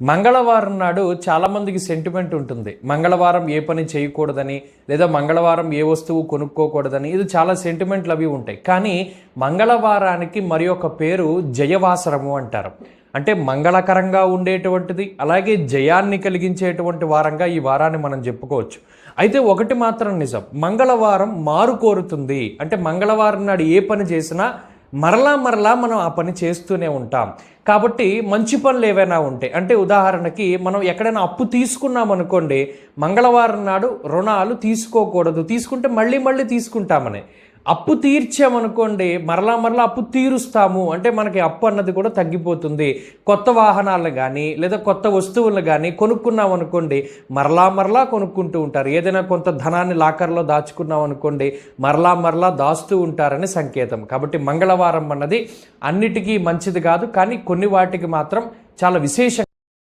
మంగళవారం నాడు చాలామందికి సెంటిమెంట్ ఉంటుంది. మంగళవారం ఏ పని చేయకూడదని, లేదా మంగళవారం ఏ వస్తువు కొనుక్కోకూడదని, ఇది చాలా సెంటిమెంట్లు అవి ఉంటాయి. కానీ మంగళవారానికి మరి ఒక పేరు జయవాసరము అంటారు. అంటే మంగళకరంగా ఉండేటువంటిది, అలాగే జయాన్ని కలిగించేటువంటి వారంగా ఈ వారాన్ని మనం చెప్పుకోవచ్చు. అయితే ఒకటి మాత్రం నిజం, మంగళవారం మారు కోరుతుంది. అంటే మంగళవారం నాడు ఏ పని చేసినా మరలా మనం ఆ పని చేస్తూనే ఉంటాం. కాబట్టి మంచి పనులు ఏవైనా ఉంటాయి, అంటే ఉదాహరణకి మనం ఎక్కడైనా అప్పు తీసుకున్నాం అనుకోండి, మంగళవారం నాడు రుణాలు తీసుకోకూడదు, తీసుకుంటే మళ్ళీ తీసుకుంటామని. అప్పు తీర్చామనుకోండి, మరలా అప్పు తీరుస్తాము, అంటే మనకి అప్పు అన్నది కూడా తగ్గిపోతుంది. కొత్త వాహనాలను కానీ లేదా కొత్త వస్తువులను కానీ కొనుక్కున్నాం అనుకోండి, మరలా కొనుక్కుంటూ ఉంటారు. ఏదైనా కొంత ధనాన్ని లాకర్లో దాచుకున్నాం అనుకోండి, మరలా దాస్తూ ఉంటారని సంకేతం. కాబట్టి మంగళవారం అన్నది అన్నిటికీ మంచిది కాదు, కానీ కొన్ని వాటికి మాత్రం చాలా విశేషంగా